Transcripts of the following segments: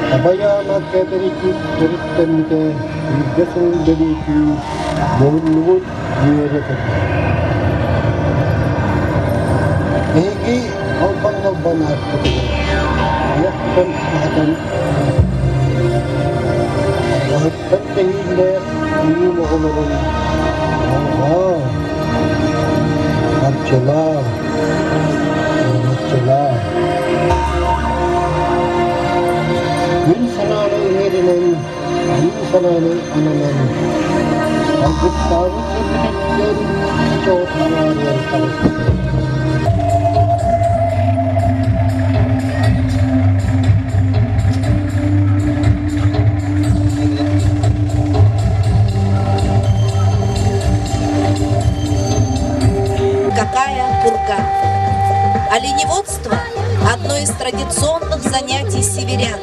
Tabayana Kateriki, Keritanke, Vessel Dediku, Moonwood, University. Higi, Alpang of Banat, Yakan Hatan. Hatan the Hitler, you know over. Oh, Marcella. Minsanano umirinan, minsanano ananan. Ang gustavo sa pinigyan, ito ang nangyari talaga. Какая пурга! Оленеводство – одно из традиционных занятий северян.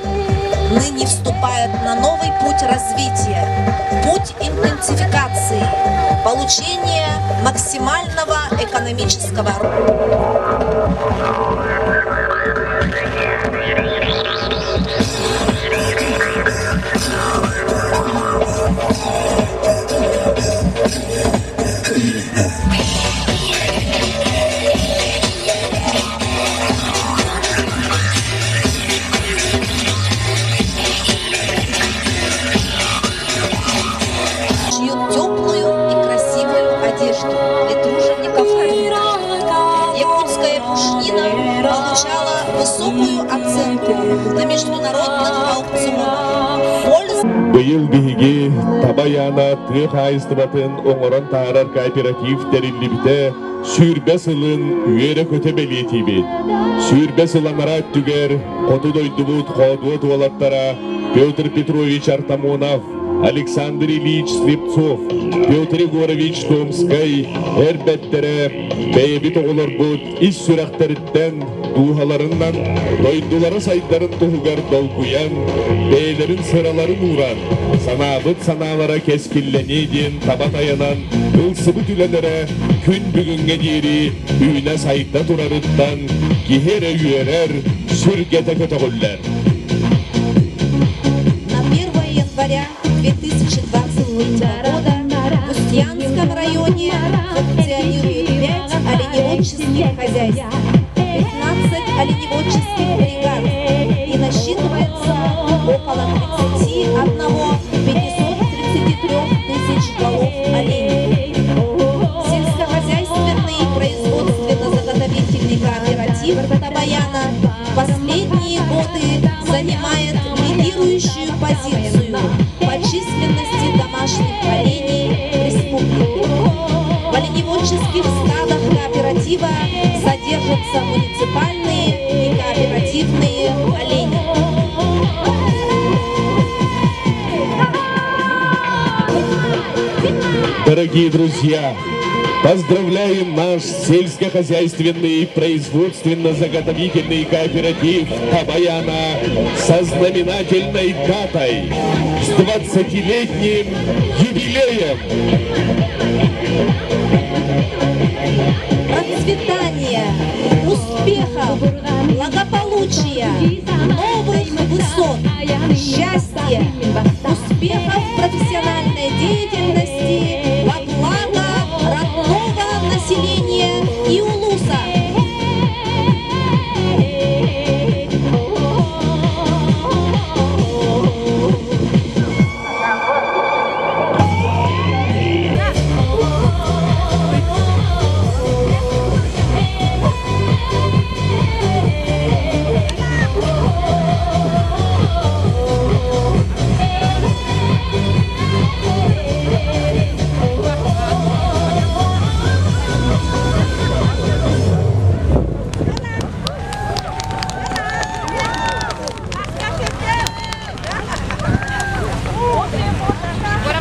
Ныне вступает на новый путь развития, путь интенсификации, получения максимального экономического роста. Получала высокую оценку на международных аукционах. Быйыл биһиги Табаяна тыах айыстыбатын оңорон таарар кооператив териллибите сүүрбе сылын үере көтебели тибит. Сүүрбе сыланара түгер коту дойдубут хоодуот уолаттара Петр Петрович Артамонов, Александр Ильич Слепцов, Петр Егорович Томской, эрбеттере бейбит оголорбут ис сүрәхтериттен дуухаларынан дойдулары сайдарын туһугар долгуян, бейлерин сыраларын уран, санабыт саналара кескиллене ден табат аянан, ылсыбыт үленере күн бүгүнгө диери үйне сайда турарыттан кихере үйерер сүргете көтөгүллер. На 1 января 2020 года в Устьянском районе функционирует 5 оленеводческих хозяйств, 15 оленеводческих бригад и насчитывается около 31 533 тысяч голов оленей. Сельскохозяйственный и производственно-заготовительный кооператив Табаяна в последние годы занимает лидирующую позицию по численности домашних оленей республики. В оленеводческих стадах кооператива содержатся муниципальные и кооперативные олени. Дорогие друзья, поздравляем наш сельскохозяйственный и производственно-заготовительный кооператив Табаяна со знаменательной датой, с 20-летним юбилеем. Процветания, успехов, благополучия, новых высот, счастья, успехов в профессиональной деятельности во благо родного населения и улуса.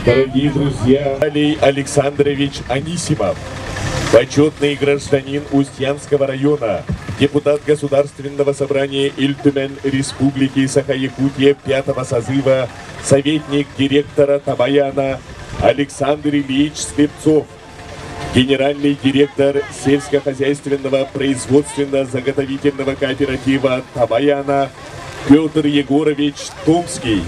Дорогие друзья, Алексей Александрович Анисимов, почетный гражданин Устьянского района, депутат Государственного собрания Иль-Тюмень Республики Саха-Якутия 5-го созыва, советник директора Табаяна, Александр Ильич Слепцов, генеральный директор сельскохозяйственного производственно-заготовительного кооператива «Табаяна» Петр Егорович Томский.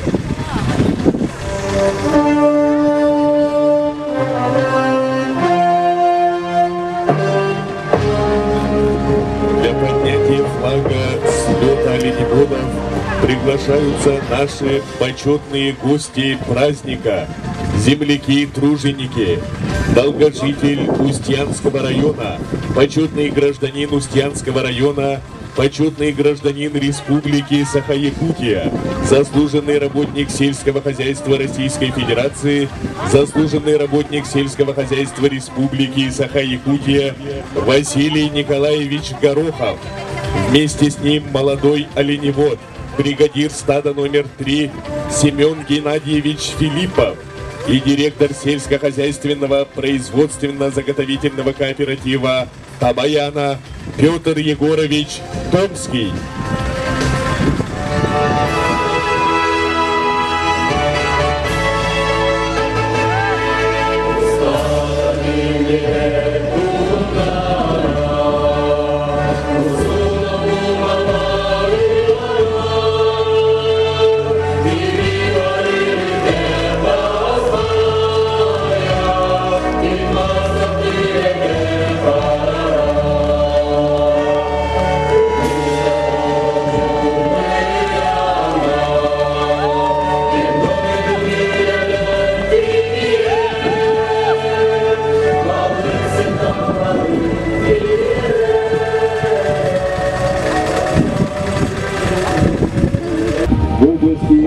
Для поднятия флага слета оленеводов приглашаются наши почетные гости праздника, земляки и труженики, долгожитель Устьянского района, почетный гражданин Устьянского района, почетный гражданин Республики Саха-Якутия, заслуженный работник сельского хозяйства Российской Федерации, заслуженный работник сельского хозяйства Республики Саха-Якутия Василий Николаевич Горохов. Вместе с ним молодой оленевод, бригадир стада номер 3 Семен Геннадьевич Филиппов и директор сельскохозяйственного производственно-заготовительного кооператива «Табаяна» Петр Егорович Томский.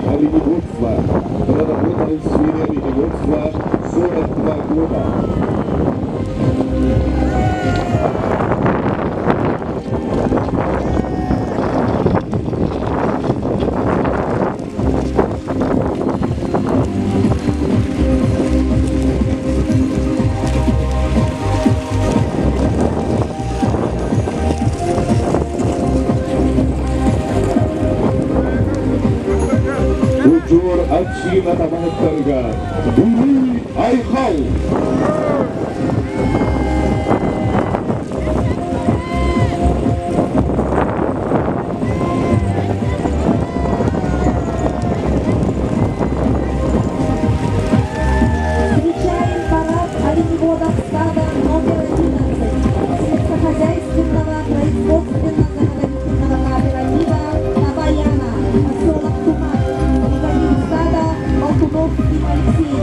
Оленеводства, проработал в сфере оленеводства 42 года. Община Табанаттарга, Були Айхау. Встречаем парад оленеводов стада номер 11 сельскохозяйственного производственно-заготовительного кооператива «Табаяна», поселок Туман, бригадир стада Болтуновский Алексей.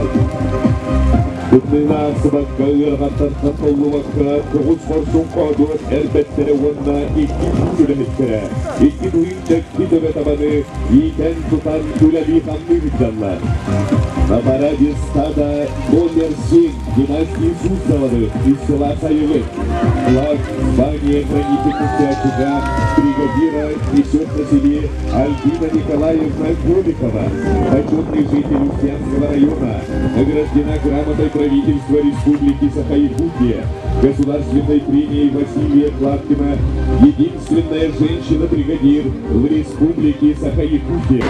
Күтмейна сыбаққаларға тартатылуаққа 9 форсун қадуат әрбәттері онна 2 күліметтері. 2 дуинчак китөбе табаны итен тұтан күләбі қамны жанлар. На параде стада номер 7 династии Суздаловых из села Саевых. Флаг звания хранительницы очага бригадира несет на себе Альбина Николаевна Голикова, почетный житель Устьянского района, награждена грамотой правительства Республики Саха-Якутия, государственной премией Василия Клавкина, единственная женщина-бригадир в Республике Саха-Якутия.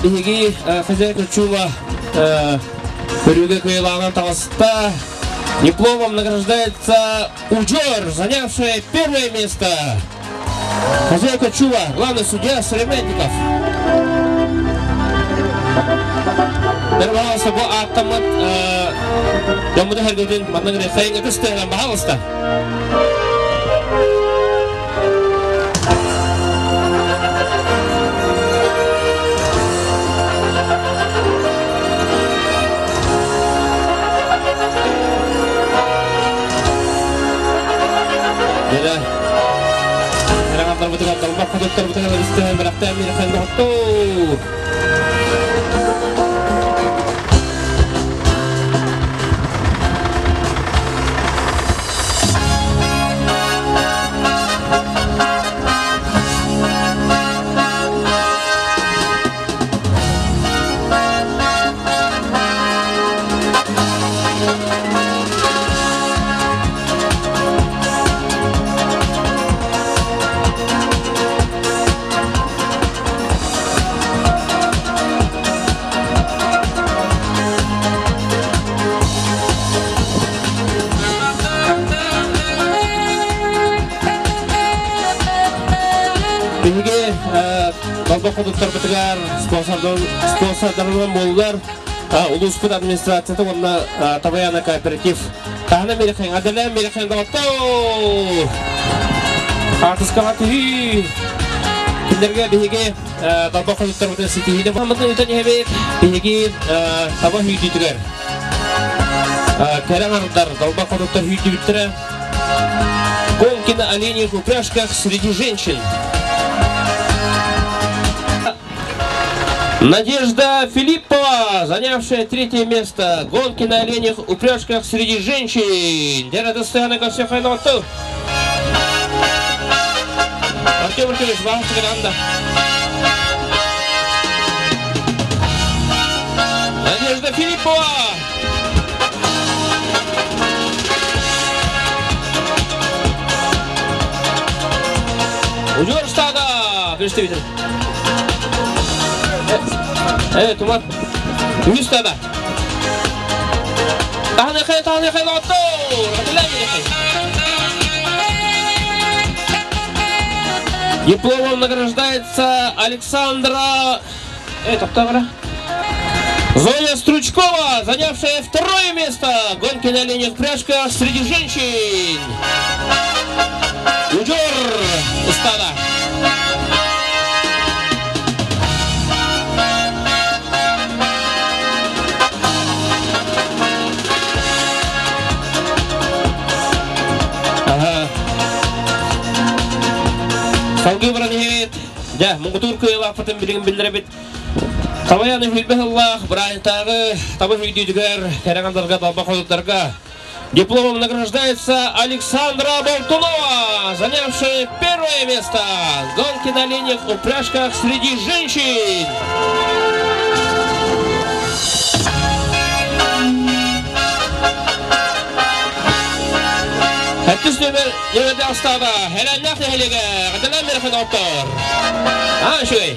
биги хозяйка чула Рюга Кайлана Толста. Дипломом награждается Ужор, занявшая первое место. Хозяйка Чула, главный судья Современников. Пожалуйста, bu автомат дамуда хәргәдән матнагы хайга төстәгән пожалуйста. Балбақодуттар бітігер спонсордарынан болулар Улуспыт администрацияты онна Табаяна кооператив тағына мереқайын, адалан мереқайын дағаттау артысқаға түйі кендерге бейге балбақодуттар бітігер сетейді Мұхаммадың өтен ебек бейге таба хүйді түгер кәрен арыдар балбақодуттар хүйді біттірі гонки на оленьих упряжках среди женщин. Надежда Филиппова, занявшая третье место. Гонки на оленях упряжках среди женщин. Дерадостоянного всех хайноту. Артем Артемович, ваша команда. Надежда Филиппова. Ужор стада. Представитель. Evet, Umar. Üstada. Tahne khay, otur. Дипломом награждается Александра Зоя Стручкова, занявшая второе место. Гонки на оленях пряжках среди женщин. Ужор стада. Салгы бранет, да, мугутур кыйлак потом билген билдиребит. Табаяны хилбе Аллах, бранетагы, табы хүйдүгөр, керегандарга балбакодуттарга. Дипломом награждается Александра Болтунова, занявшая первое место. Гонки на оленях упряжках среди женщин. Hepsi nöbet astada. Helal nakli helige. Kadalan merefin doktor. Ha şöyle.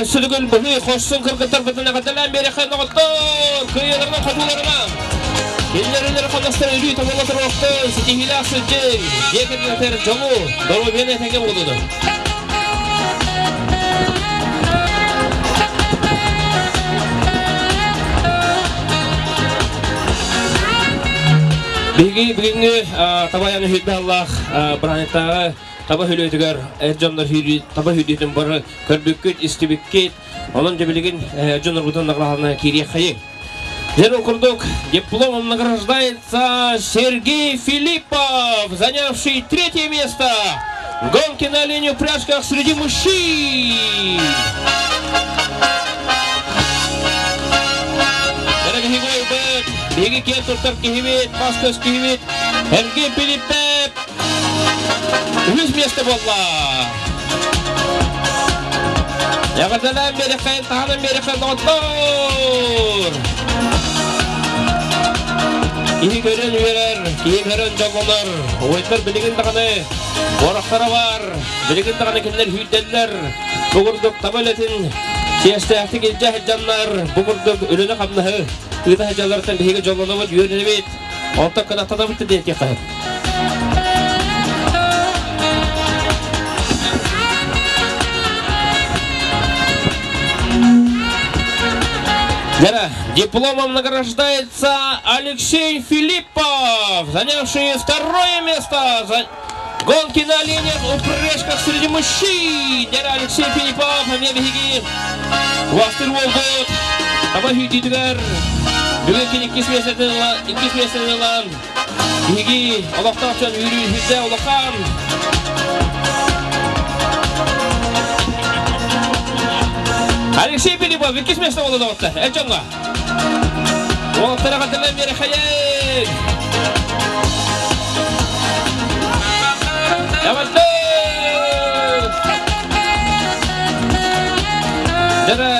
Sülgül buhi hoşsun kırgıtlar bütüne kadalan merefin doktor. Kıyılarına katılarına. Ellerine kalastır ölüyü tamamlatır oktu. Sitihila sütçü. Yeketler çoğu. Dolu beni teke buldu. Бүгінгі табаяны хүйді Аллах бранеттағы таба хүйдігер әджандар хүйді, таба хүйдігін бары көрбіккет, істебіккет, оның жебілеген әджандар бұтын нағылағына кере қайын. Жер оқырдық, дипломом награждается Сергей Филиппов, занявший третье место. Гонки на оленях упряжках среди мужчин. Begi kian turtar kihibit, pastos kihibit, Hergi Pilipep, Luis Miesta Bolla. Yakadalan mereka, tahanan mereka doktor. Киһи көрөн үйерер, киһи көрөн жоллонар. Ойттар билигин даганы, орақтары бар. Билигин даганы келлер хүйделлер. Бугурдук табалетін, сиястақты келжа хеджанлар. Бугурдук өліні қамнағы. Ыда хеджалардан биһиге жоллонабыт, үйернебет. Онтак канаттада бітті дейт яқайып. Дипломом награждается Алексей Филиппов, занявший второе место за гонки на оленях упряжках среди мужчин. Алексей Филиппов, мне беги. Вастер Волгот, Абахи Дидгар, Бюлекен иккис меселелан, беги, Аллахтахчан Юрий Хидзе Улахан. Алексей Филиппов, иккис место болды даватта, Эльчонга. Олықтары қатырлан бері қайын. Даватты! Дәрі,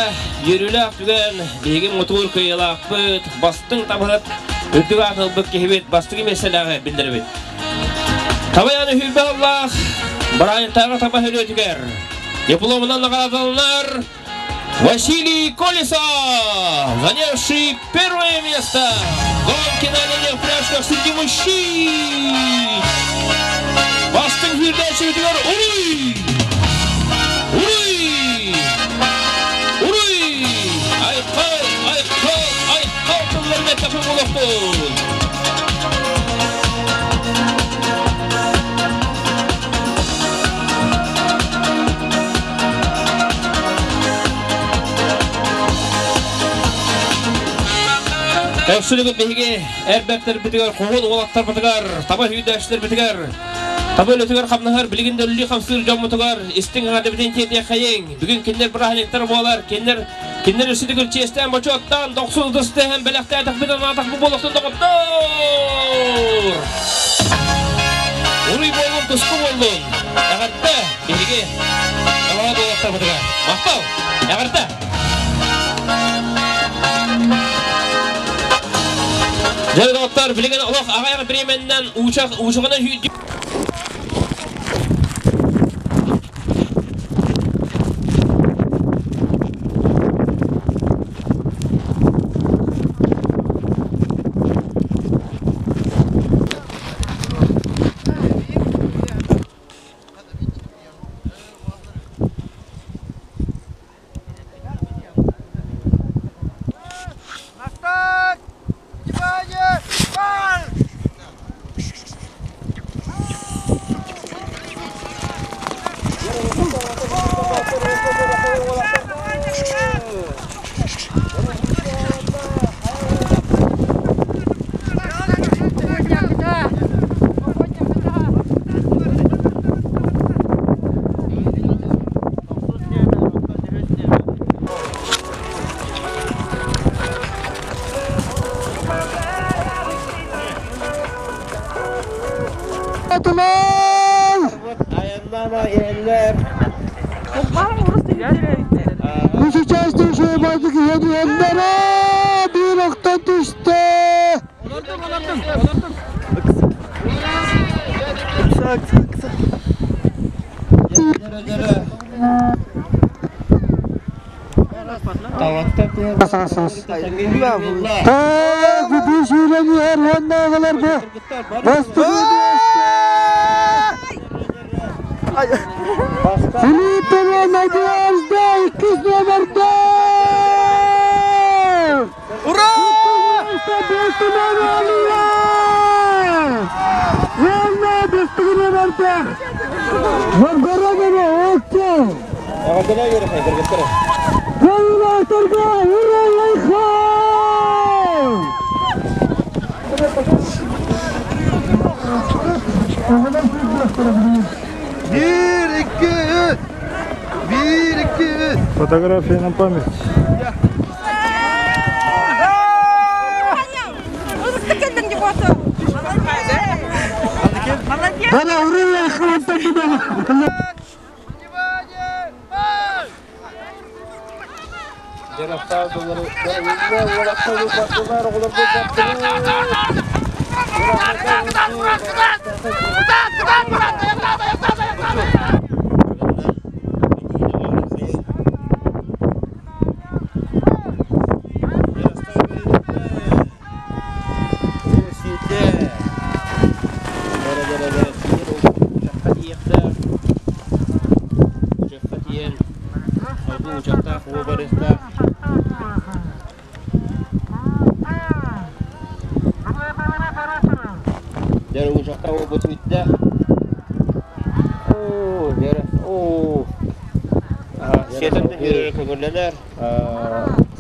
ерілі ақтыған, бейгін мұтуыр қиылақ бұд, бастың табылып, үрдігі ақыл бұд кехебет, бастығы меселағы білдірі бет. Табаяны хүлбі Аллах, бірайынтағы таба хүлі өтігер. Дипломынан нағаразалынар, Василий Колесов, занявший первое место. Гонки на оленях пряжках среди мужчин. Бастың жүрдәші өтігер, уруй! Уруй! Уруй! Айқал, тұлларына тапы болуқтың. Әпсілігі бейге әрбәптер бітігер, қоғын олақтар бітігер, таба үйдәшілер бітігер, таба өлітігер қамнығар, білігінде үлі қамсығыр жау мұтығар, істің ғады бітен тетіне қайын. Бүгін кендер бір әлектер болар, кендер үсідігір честен бачоттан, 90 дұсты әм бәліқті әтік бітін атақ бұл болуқтың доғыттыр. Ұрый болуын, тұсқы болуын. Әғіртті, бейге олақтар бітігер. Мақтау, әғіртті. Жәрі дауыттар, білеген ұлық ағайғы біременнен ұшығына үйді. Filipe Nadejda, ikiz nömerde! Ura! Beltinen alıyor! Yalna bestigini nömerde! Vargara gibi oldu! Ağadına göre kaydır, götürün. Kayıla oturdu, ura yaykan! Bir, iki, üç. Фотография на память. Внимание!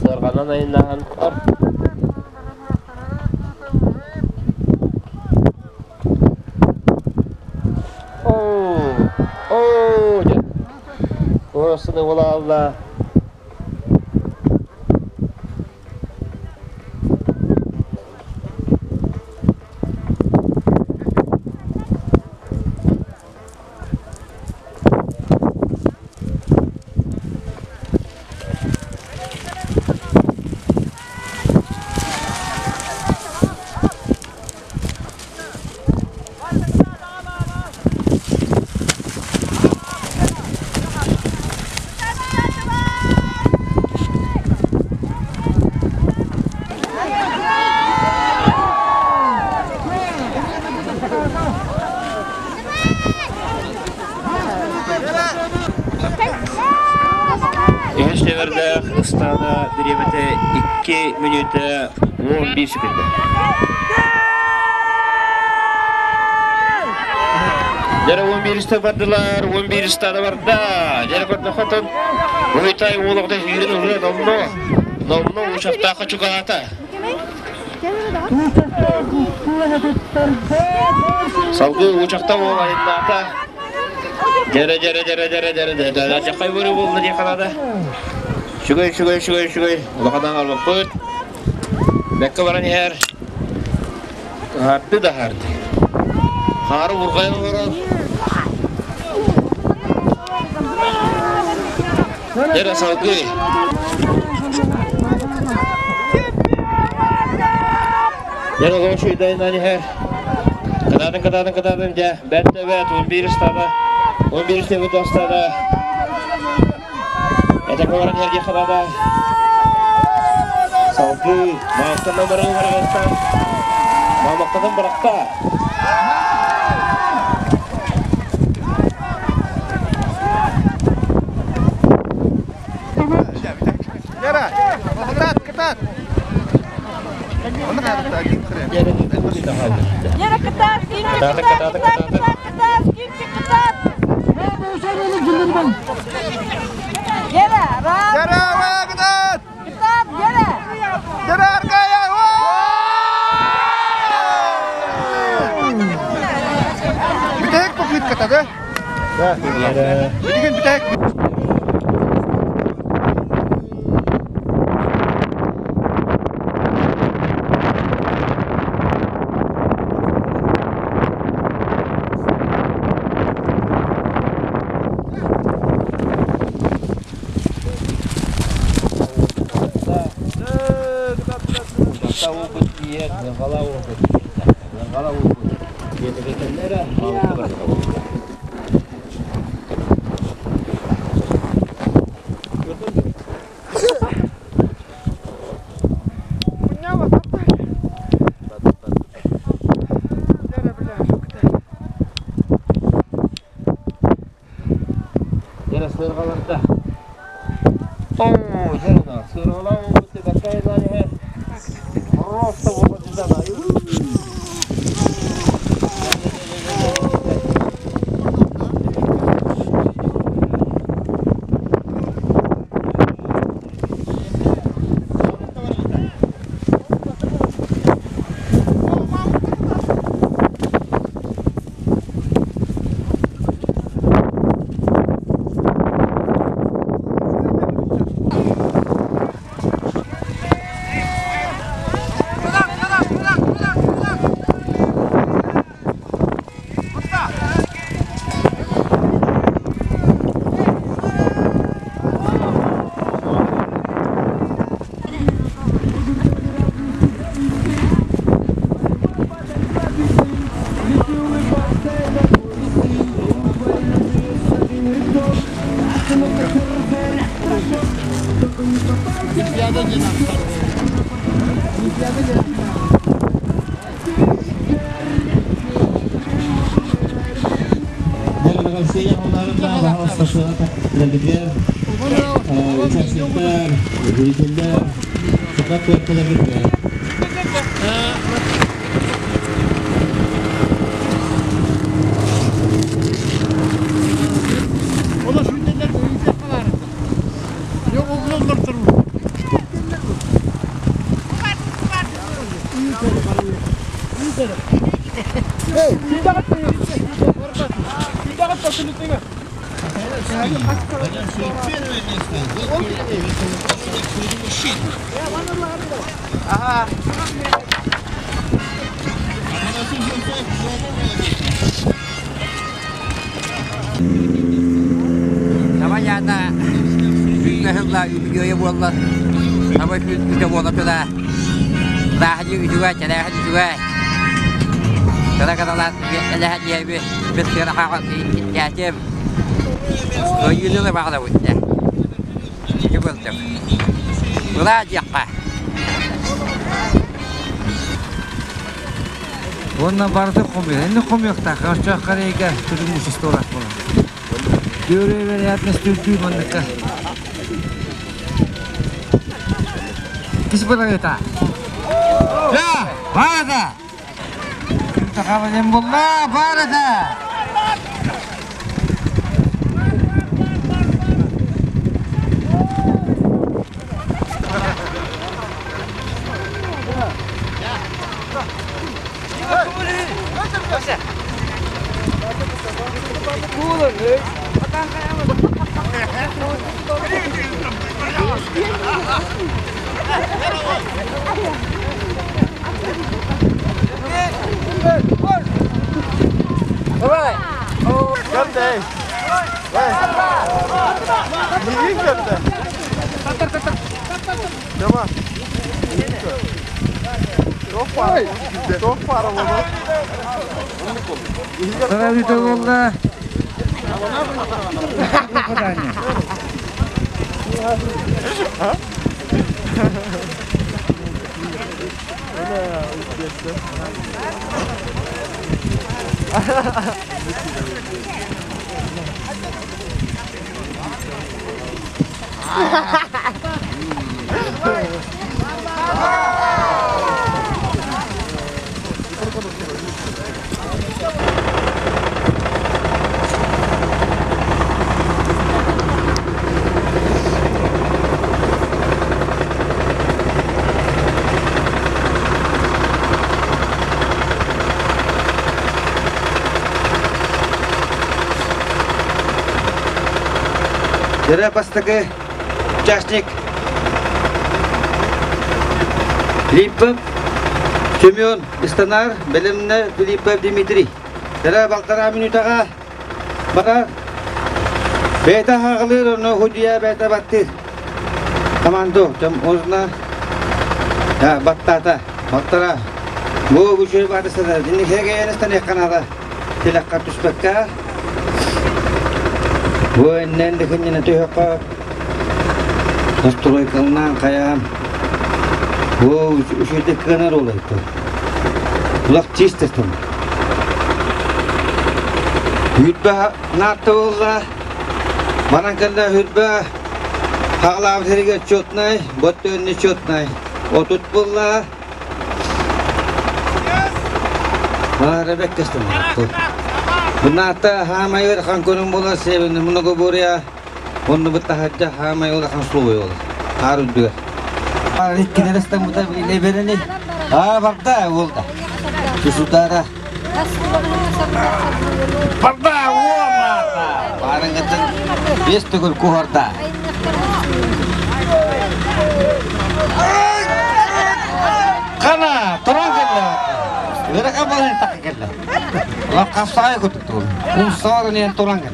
Sırganan ayından var. Orasını ola Allah. Gençlerde ıstada birimete 2 minüte 11 sekund. Jara 11 iste vardılar, 11 istada vardı. Jara kodna khotun. Uytay oğlukta yürün uğraydı omno. Nomno uçakta kaçukata. Salgı uçakta oğlaydı ata. Jara jakay buru buldu diye kalada. Şugay. Ulaqadan almak put. Bekka baran yer. Hardı da hardı. Harı vurgayın vurur. Jara salgı. Jara goşu idayından yer. Kadadın ja. Bette bet 11 istada. 11 istada dostada. Etek baran yerge kalada. Salgı. Mağazdan numarını varağızdan. Mamaktadan bırakta. Jara, ketat. Jara ketat, ini ketat. Jara, Jara, wah ketat. ketat, Jara. Jara harga ya. Bitek poklit ketat ya. Bikin bitek. Sırgalarda. Jara sırgalar oldu bakay zani he. Rosta oldu dizana. Namanya hızla videoya bulanlar. Ama video bulanlar da. Daha juga, cara juga. Kadang-kadang lah dia berkira hawat ya jem. Oh ini lah bahagia punya. Coba tu. Belajar kah? Wannan barda komuyor. Endi komuyor ta. Karşı karayga turmuş istorat bulan. Görev yapmış tüytüy mandaka. Kis berata. Ya, barada. Kita kawan bola barada. Gel. Yiyin geldi. Tamam. Çok para oldu. Sana bir de valla. Jadi pastake участник Филиппов Семен Истанар, Белемне Филиппов Дмитрий. Jadi балтара минутага бара бета хагылыр, но худия бета баттыр. Командо жам озна я баттата балтара бу бүшөр бадысына динни хегенестен яканада телакка түспекка. Бу эннен дегенне төхөккө настройкалнан каям. Бу үшөйдө кенер олойт. Булак чистестен. Хүтбе натуулла манаканда хүтбе хаглав серге чотнай, боттөнне чотнай. Отут булла. Мара беккестен. Bunata hamay kan kunung bola seben munogo boria onu betahajja hamay ora kan suwe harus juga. Hari kini resta muta leberani. Barda wolda. Saudara. Barda wona. Barang ngeten. Bistu gol kuharta. Kana torangella. Ora kabalan takella. Lakas saya ikut itu, unsur ni yang tulangan.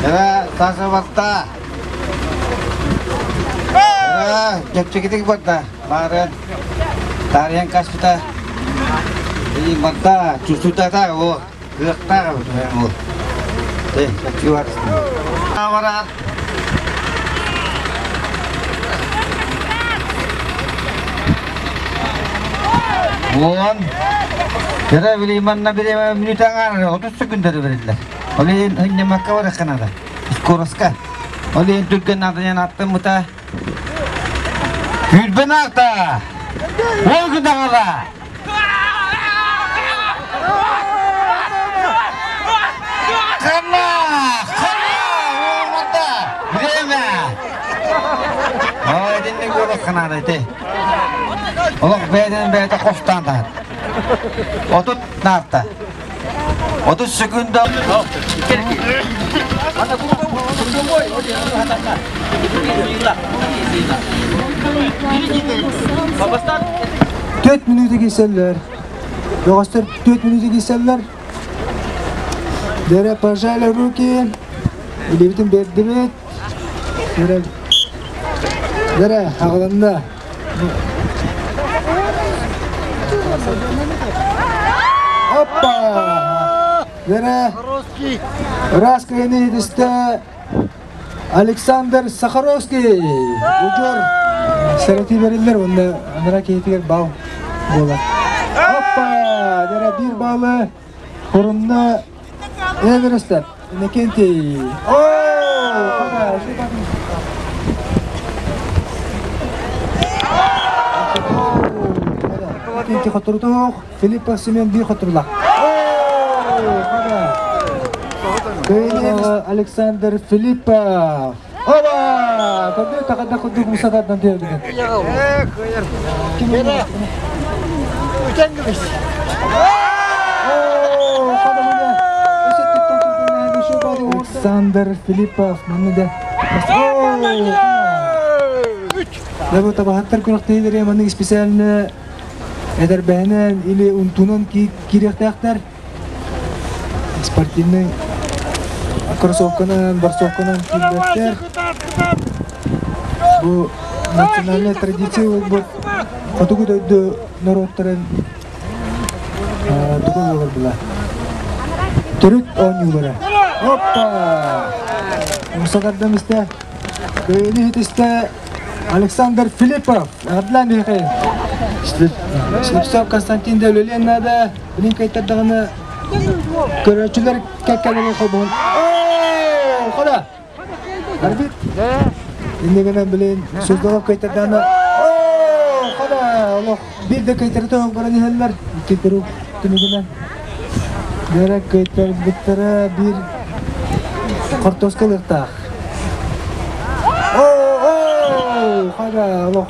Ya, tasa warta. Ya, cek warta. Barat, tarian kas kita. Ini warta, cucu tata, oh, gerak tak, yang oh. Cek warta. Barat. Ulan. Yara bilimanna bir minut angar 30 sekundar verirler. Oleh hanya maka orang Kanada. Skoroska. Oleh Türk'ün adına attı muta. Gülben alta. Ol gıdağala. Kana. Olmadı. Bileme. Oh, dinle gol Kanada ite. Allah beden kostan da. 30 narta. 30 sekunda. Dört minüte geçerler. Dostlar 4 minüte geçerler. Dere parçayla ruki. Bilebitin berdibet. Dere ağlanda. Hoppa. Dere. Raskayını yediste. Alexander Sakharovskiy. Ucur. Sereti verirler onda. Onlara keyifler bağ. Bolar. Hoppa. Dere bir bağlı. Korunna. Everest'ler. Nekenti. Hadi. İkinci hatırladık. Filippa Simen bir hatırla. Alexander Filippa. Oba! Kadın takada kuduk musadattan diyor bugün. Kere. Uçan gibi. Alexander Filippa. Mana da. Lalu tabahatlar kurakteler ya mana spesialnya eder behnen ili untunan kirekter sportivный кроссовкадан барсовкадан кийлектер. Bu национальная традиция bu фотография народтарын дуга болар була. Түрк ойнуулары. Hoppa! Musakardam iste. Köyünü hit iste. Alexander Filippov. Adlan Mikhail. Slipsov Konstantin Devleliyenada. Benim kayıtlardağını görücüler kekkeleri koyduğun. Koda. Arbit. Şimdi gene bilin sözdağım kayıtlardağını. Koda. Allah. Bir de kayıtlarda bana nihaller. İki kuru tümügünden. Derek kayıtlar bittere bir kartoskalıkta. Hadi Allah.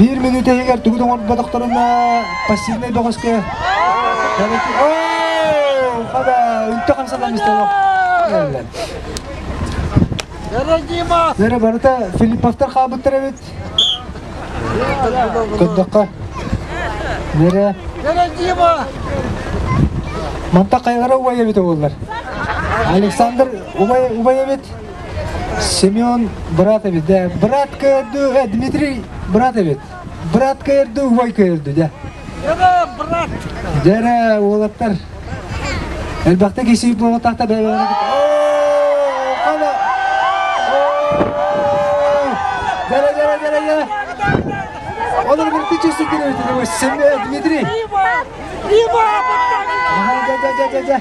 1 minute eğer tügüden badaklarına pasifne doğaska. Hadi ünte kansadan istedim. Nere barata Filippov'tar kabıttır evet. Kıddaka. Nere? Mantakaylara ubay evet oğullar. Alexander ubay evet. Semyon brat evet de. Brat kayırdı. Dmitri brat evet. Brat kayırdı ubay kayırdı de. Brat. Dere oğullar. Elbette kesip bu tahta beraber git. Hala. Dere. Olur bir tıçısı giriyor dedi. Semyon Dmitri. Gel.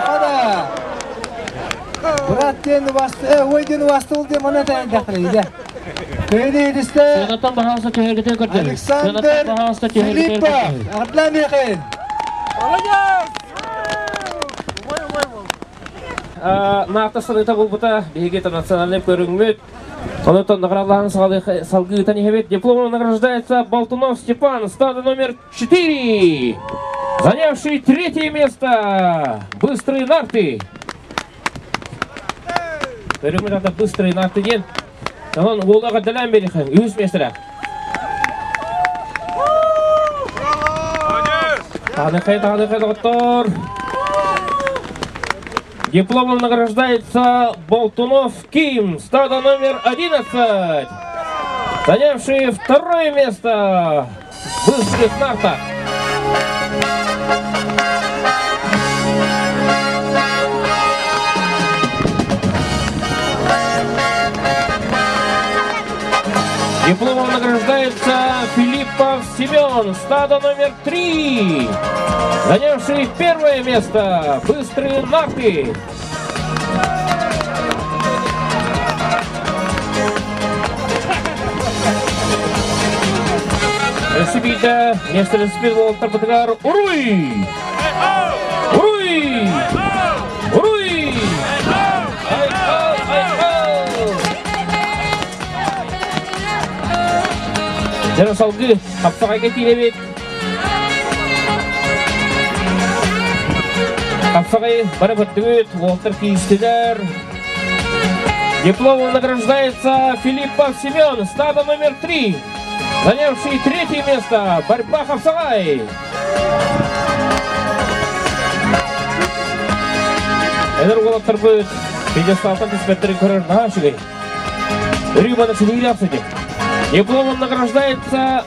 Hadi. Bırak diyen bastı, oy diyen bastı oldu diye bana da dakika. Köyde işte. Yöneten bahasa tehlikeli kurtar. Alexander Filippa. Adlan Mikhail. Nakta sırıta bulbuta bihi internaциональный көрүнгмөт. Онотон наградаларын салгытан ехебет. Дипломом награждается Болтунов Степан, стадо номер 4, занявший 3-е место. Быстрые нарты. Көрүнгмөт ата быстрые нарты ден. Он олага далан берихан, үз местера. Тағынықай ғоттор. Дипломом награждается Болтунов Ким, стадо номер 11, занявший 2-е место в быстрых нартах. Семен, стадо номер 3, занявший первое место, быстрые нарты. Ресибита, место распиловал Тарпатагар, Уруй! Уруй! Уруй! Жана салгы, қапсағайға тиінебет. Қапсағай бары бұттығыт, Уолтер Кейстедер. Дипломом награждается Филиппов Семен, стадо номер 3, занявший 3-е место, борьба Қапсағай. Эдер Уолтер будет, пьедесталдан диспеттерин көрер нағашығай. Рюбаны сілейді апсыды. Дипломом награждается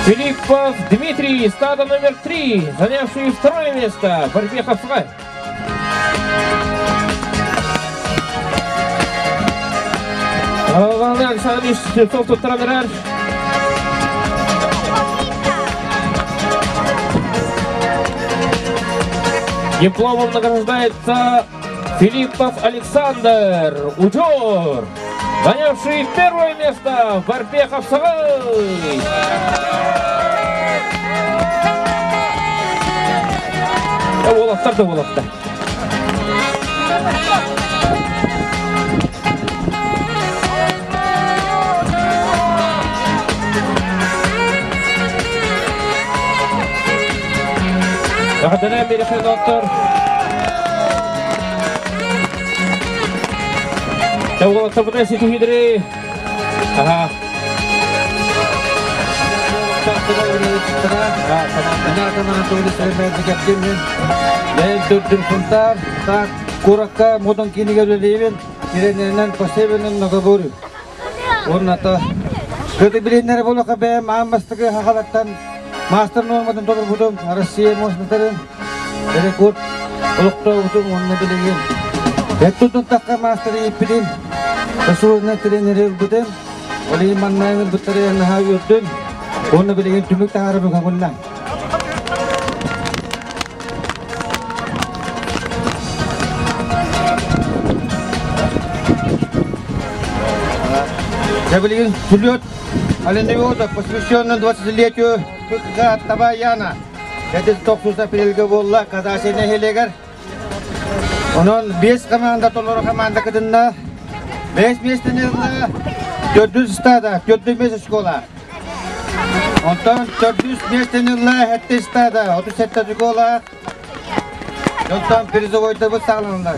Филиппов Дмитрий, стадо номер 3, занявший 2-е место в борьбе Қапсағай. Александр Ильич тренер. Дипломом награждается Филиппов Александр, Уджор, занявший 1-е место в борьбе Қапсағай. Олафтар. Вахдана Мерехен доктор. Олафтар бұдан сеті хидри. Ага. Куракка модан киниге левен, иреннен посебенен ногобору. Орната. Көтө биленнер болока бем аммастыгы хахалаттан мастер нормадан тодор будум Россия мосматарын рекорд олукто будум онна билеген. Беттутун такка мастер ипидин. Тасуна тренер будем. Оли маннайын буттары наха юрдун. Онна билеген түмүк таарыбы кагунна. Я bilgin Juliet Alenioza, посвященный 20-летию КК Табаяна. Это токсуса перелга болла, когда сене хелегер. Onun 5 команда толору команда кыдынна 5 местенерна 400 стада, 400 месяц школа. Ondan 400 местенерна 7 стада, 37 школа. Ondan призовойда bu sağlanırlar.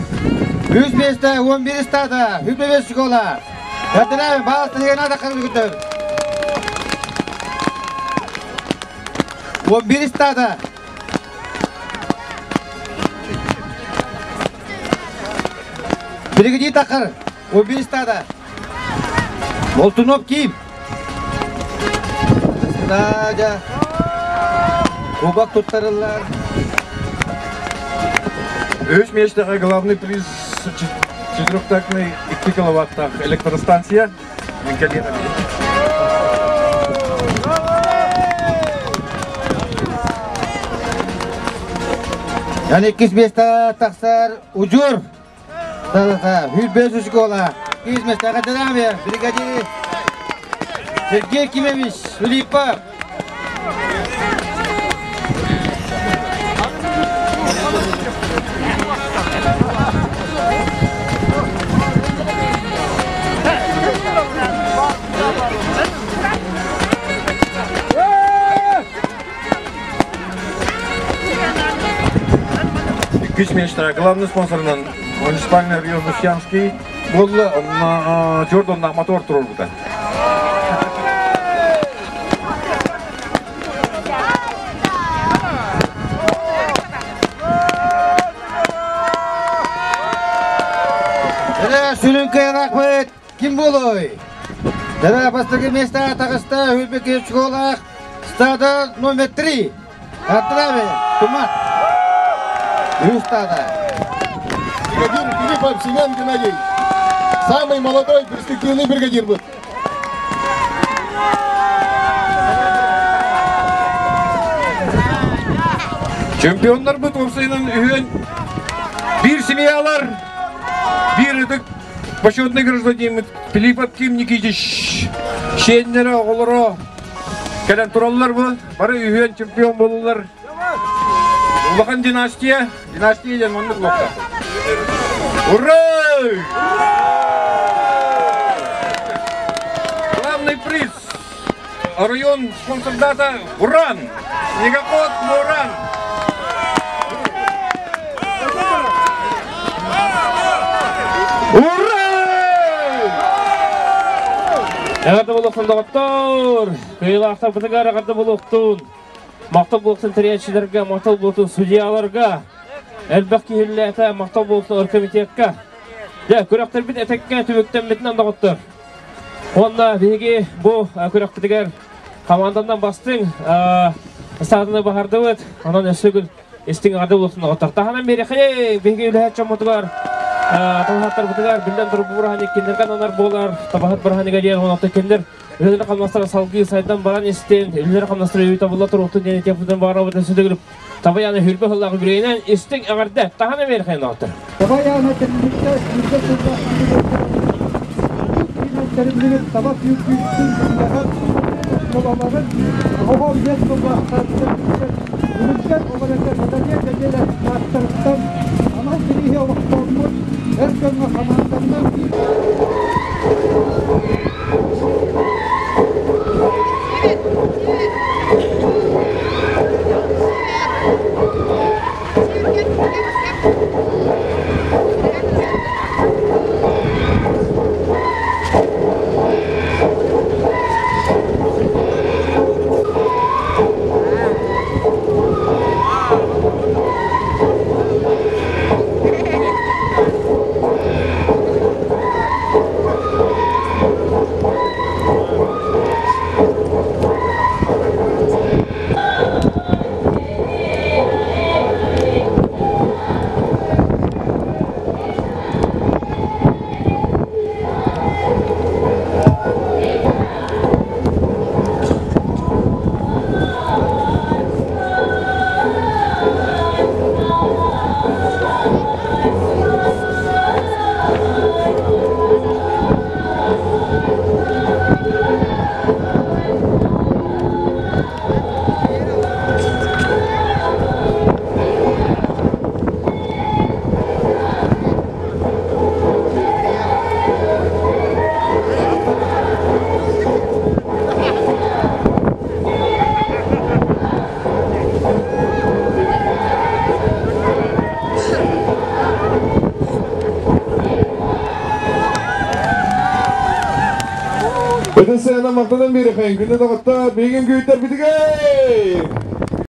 100 места 11 стада, 25 школа. Yadına bazı yenada kalıyor. 11 stada. Birigi takar. 11 stada. Moltunov kim? Staja. Kubak tuttarırlar. 3 месяца главный приз четырехтактный 2 киловаттах электростанция. Yani 2 места taksar ucur. Hülbez şkola. 2 места kadar brigadier Sergey Kimevich, Filippov. Места. Главный спонсор муниципальный район Лущанский был Джордан на мотор турбута. Sülünkaya rahmet kim buluy? Dara bastırgı mesta takısta hülbeki şkolak stada номер 3. Atlabe, Тумат. Стада. Бригадир Филиппов Семен Геннадьевич. Самый молодой перспективный бригадир был. Чемпиондар bu Торсайнын үйен bir семьялар, bir ыдык почетный гражданин Филиппов Ким Никитич. Шеннері оғылыры кәлен туралылар bu. Бары үйен чемпион болулар. Улахан династия ден мұндық лоқта. Ура! Главный приз. Район спонсор дата Уран. Снегоход Уран. Ура! Ағады болуқтың доғыттыр. Көйлі бұтығар ағады болуқтың. Мақтау болуқтың тіриятшілерге, мақтау болуқтың судьяларға. Әлбәқ кейілі әті мақтау болуқтың оркомитетқа. Көріқтер біт әтекке түбіктен бітінен доғыттыр. Онда беге бұл көріқтігер командандан бастың. Стадыны бағарды өт. Онан өсігіл естің ағады болуқтың доғыттыр. Тағанан бері беге үлі жамытығар. Табахаттар бұтығар, білден тұрып бұрағаны кендерген анар болар. Табахат бұрағаныға дейін онақты кендер. Үлілері қалмастары салғы сайдан баран естен. Үлілері қалмастары өй табылла тұруқтың дене тепуден бағыра бұтын сүдігіліп. Табаяны хүрбі ғыллағы бірейінен естің ағарды. Тағаны бері қайын ақтыр. Табаяны тәрбілікті тәрбілігін табақ үйіп-үйіптің қолаларын оғау ес болмақтарының үлімдер оғалықта мәдәниет әделі мақтырықтан анау керейе оғықтауымыз әр көріңі қамандарынан Ötesi yana maqtadan beri xayın. Günde dağıtta, begin güyütler bitige!